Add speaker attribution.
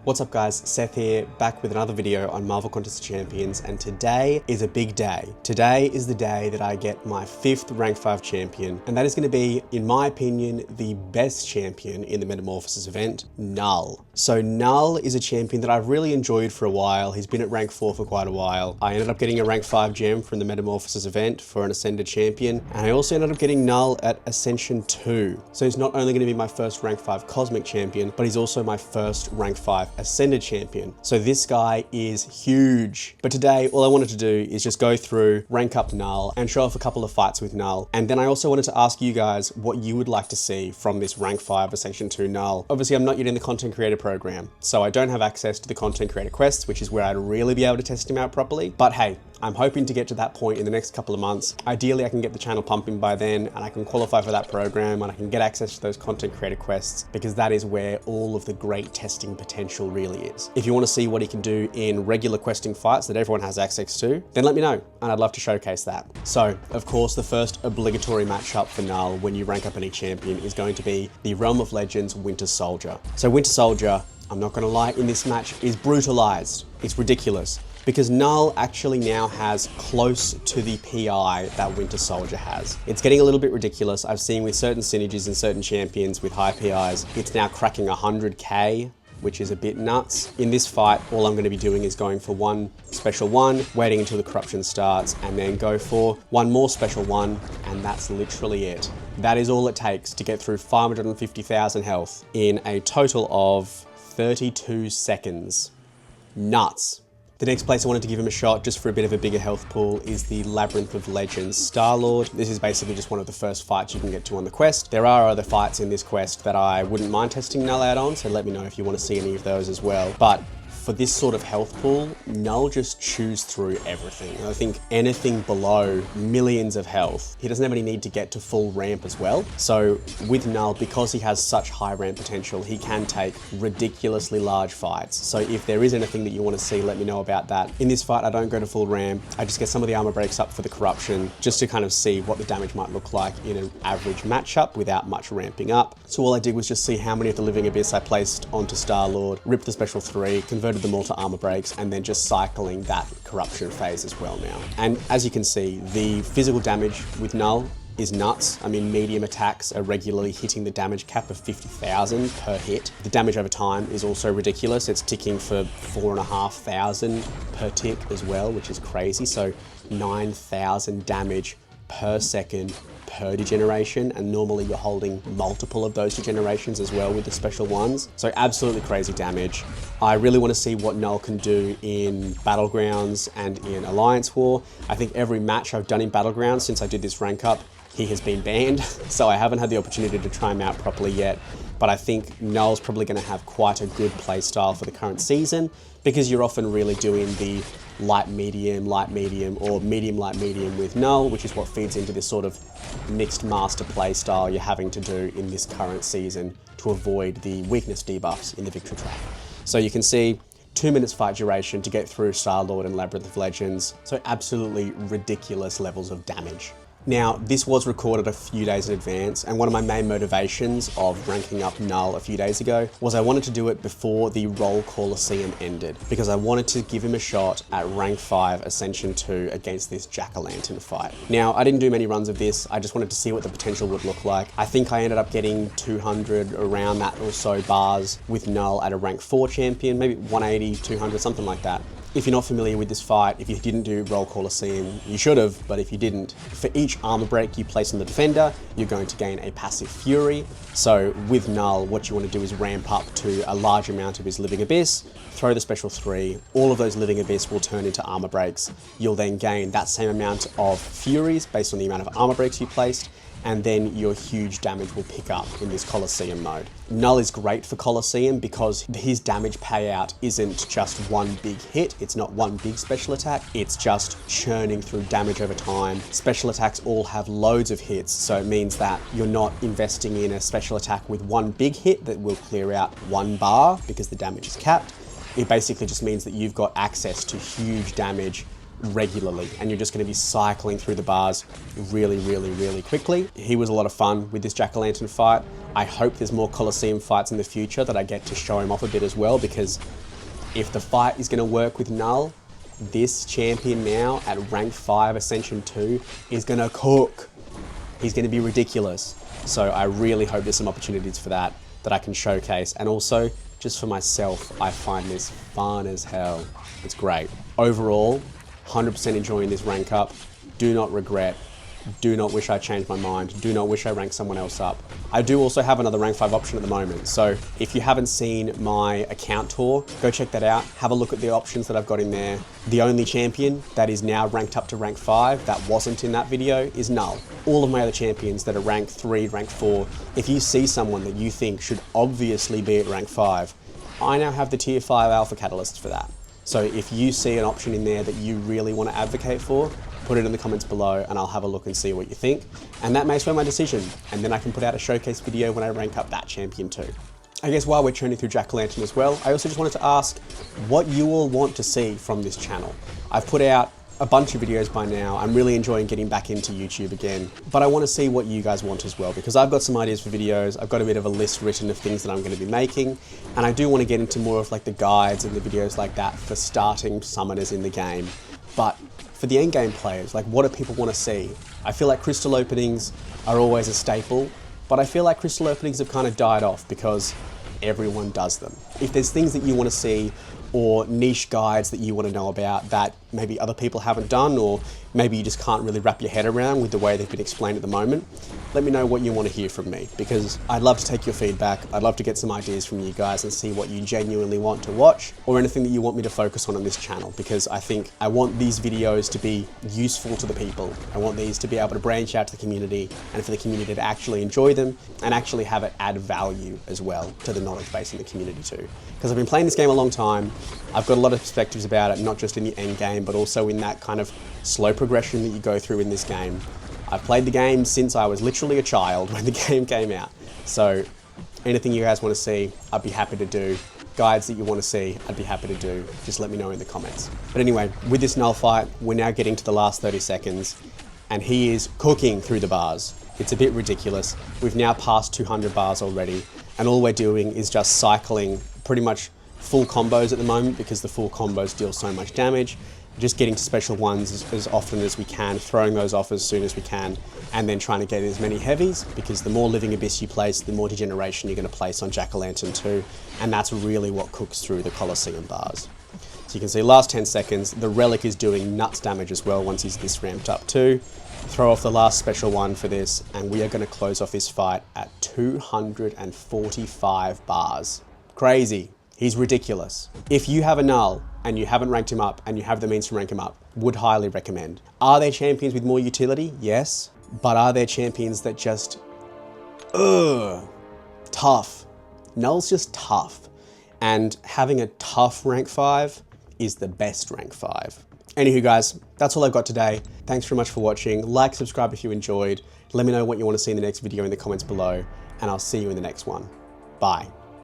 Speaker 1: What's up guys, Seth here, back with another video on Marvel Contest of Champions, and today is a big day. Today is the day that I get my 5th rank 5 champion, and that is going to be, in my opinion, the best champion in the Metamorphosis event, KNULL. So KNULL is a champion that I've really enjoyed for a while. He's been at rank 4 for quite a while. I ended up getting a rank 5 gem from the Metamorphosis event for an Ascended champion, and I also ended up getting KNULL at Ascension 2. So he's not only going to be my first rank 5 Cosmic champion, but he's also my first rank 5 Ascended champion. So this guy is huge. But today, all I wanted to do is just go through, rank up KNULL, and show off a couple of fights with KNULL. And then I also wanted to ask you guys what you would like to see from this rank 5 Ascension 2 KNULL. Obviously, I'm not yet in the content creator program, so I don't have access to the content creator quests, which is where I'd really be able to test him out properly. But hey, I'm hoping to get to that point in the next couple of months. Ideally, I can get the channel pumping by then, and I can qualify for that program, and I can get access to those content creator quests, because that is where all of the great testing potential really is. If you want to see what he can do in regular questing fights that everyone has access to, then let me know, and I'd love to showcase that. So, of course, the first obligatory matchup for KNULL when you rank up any champion is going to be the Realm of Legends Winter Soldier. So Winter Soldier, I'm not going to lie, in this match is brutalized. It's ridiculous, because KNULL actually now has close to the PI that Winter Soldier has. It's getting a little bit ridiculous. I've seen with certain synergies and certain champions with high PIs, it's now cracking 100k, which is a bit nuts. In this fight, all I'm going to be doing is going for one special one, waiting until the corruption starts, and then go for one more special one, and that's literally it. That is all it takes to get through 550,000 health in a total of 32 seconds. Nuts. The next place I wanted to give him a shot, just for a bit of a bigger health pool, is the Labyrinth of Legends Star-Lord. This is basically just one of the first fights you can get to on the quest. There are other fights in this quest that I wouldn't mind testing KNULL out on, so let me know if you want to see any of those as well. But for this sort of health pool, KNULL just chews through everything. I think anything below millions of health, he doesn't have any need to get to full ramp as well. So with KNULL, because he has such high ramp potential, he can take ridiculously large fights. So if there is anything that you want to see, let me know about that. In this fight, I don't go to full ramp. I just get some of the armor breaks up for the corruption, just to kind of see what the damage might look like in an average matchup without much ramping up. So all I did was just see how many of the Living Abyss I placed onto Star-Lord, ripped the special 3, converted them all to armor breaks, and then just cycling that corruption phase as well now. And as you can see, the physical damage with KNULL is nuts. I mean, medium attacks are regularly hitting the damage cap of 50,000 per hit. The damage over time is also ridiculous. It's ticking for 4,500 per tick as well, which is crazy. So 9,000 damage per second per degeneration, and normally you're holding multiple of those degenerations as well with the special ones. So absolutely crazy damage. I really want to see what KNULL can do in Battlegrounds and in Alliance War. I think every match I've done in Battlegrounds since I did this rank up, he has been banned, so I haven't had the opportunity to try him out properly yet. But I think KNULL's probably going to have quite a good play style for the current season, because you're often really doing the light medium, or medium light medium with KNULL, which is what feeds into this sort of mixed master play style you're having to do in this current season to avoid the weakness debuffs in the victory track. So you can see 2 minutes fight duration to get through Star-Lord and Labyrinth of Legends, so absolutely ridiculous levels of damage. Now, this was recorded a few days in advance, and one of my main motivations of ranking up KNULL a few days ago was I wanted to do it before the Roll Coliseum ended, because I wanted to give him a shot at rank 5 Ascension 2 against this Jack-o'-lantern fight. Now, I didn't do many runs of this, I just wanted to see what the potential would look like. I think I ended up getting 200, around that or so bars with KNULL at a rank 4 champion, maybe 180, 200, something like that. If you're not familiar with this fight, if you didn't do Roll Coliseum, you should have, but if you didn't, for each armor break you place on the defender, you're going to gain a passive Fury. So with KNULL, what you want to do is ramp up to a large amount of his Living Abyss, throw the special 3, all of those Living Abyss will turn into armor breaks. You'll then gain that same amount of Furies based on the amount of armor breaks you placed, and then your huge damage will pick up in this Coliseum mode. KNULL is great for Coliseum because his damage payout isn't just one big hit, it's not one big special attack, it's just churning through damage over time. Special attacks all have loads of hits, so it means that you're not investing in a special attack with one big hit that will clear out one bar because the damage is capped. It basically just means that you've got access to huge damage regularly, and you're just going to be cycling through the bars really, really, really quickly. He was a lot of fun with this Jack-o'-lantern fight. I hope there's more Coliseum fights in the future that I get to show him off a bit as well, because if the fight is going to work with Null, this champion now at rank 5 Ascension 2 is going to cook. He's going to be ridiculous. So I really hope there's some opportunities for that I can showcase. And also, just for myself, I find this fun as hell. It's great. Overall, 100% enjoying this rank up. Do not regret. Do not wish I changed my mind. Do not wish I ranked someone else up. I do also have another rank 5 option at the moment. So if you haven't seen my account tour, go check that out. Have a look at the options that I've got in there. The only champion that is now ranked up to rank 5 that wasn't in that video is Null. All of my other champions that are rank 3, rank 4, if you see someone that you think should obviously be at rank 5, I now have the tier 5 alpha catalysts for that. So if you see an option in there that you really want to advocate for, put it in the comments below and I'll have a look and see what you think. And that may sway my decision. And then I can put out a showcase video when I rank up that champion too. I guess while we're churning through Jack-o'-lantern as well, I also just wanted to ask what you all want to see from this channel. I've put out a bunch of videos by now. I'm really enjoying getting back into YouTube again, but I want to see what you guys want as well, because I've got some ideas for videos. I've got a bit of a list written of things that I'm going to be making, and I do want to get into more of like the guides and the videos like that for starting summoners in the game. But for the end game players, like what do people want to see? I feel like crystal openings are always a staple, but I feel like crystal openings have kind of died off because everyone does them. If there's things that you want to see or niche guides that you want to know about that maybe other people haven't done, or maybe you just can't really wrap your head around with the way they've been explained at the moment, let me know what you want to hear from me, because I'd love to take your feedback. I'd love to get some ideas from you guys and see what you genuinely want to watch, or anything that you want me to focus on this channel, because I think I want these videos to be useful to the people. I want these to be able to branch out to the community and for the community to actually enjoy them and actually have it add value as well to the knowledge base in the community too. Because I've been playing this game a long time, I've got a lot of perspectives about it, not just in the end game, but also in that kind of slow progression that you go through in this game. I've played the game since I was literally a child when the game came out. So anything you guys want to see, I'd be happy to do. Guides that you want to see, I'd be happy to do. Just let me know in the comments. But anyway, with this Null fight, we're now getting to the last 30 seconds and he is cooking through the bars. It's a bit ridiculous. We've now passed 200 bars already, and all we're doing is just cycling pretty much full combos at the moment, because the full combos deal so much damage. Just getting to special ones as often as we can, throwing those off as soon as we can, and then trying to get as many heavies, because the more Living Abyss you place, the more degeneration you're going to place on Jack-o'-lantern too, and that's really what cooks through the Coliseum bars. So you can see last 10 seconds, the Relic is doing nuts damage as well once he's this ramped up too. Throw off the last special one for this, and we are going to close off this fight at 245 bars. Crazy. He's ridiculous. If you have a Null and you haven't ranked him up and you have the means to rank him up, would highly recommend. Are there champions with more utility? Yes. But are there champions that just, tough? Null's just tough. And having a tough rank 5 is the best rank 5. Anywho guys, that's all I've got today. Thanks very much for watching. Like, subscribe if you enjoyed. Let me know what you want to see in the next video in the comments below, and I'll see you in the next one. Bye.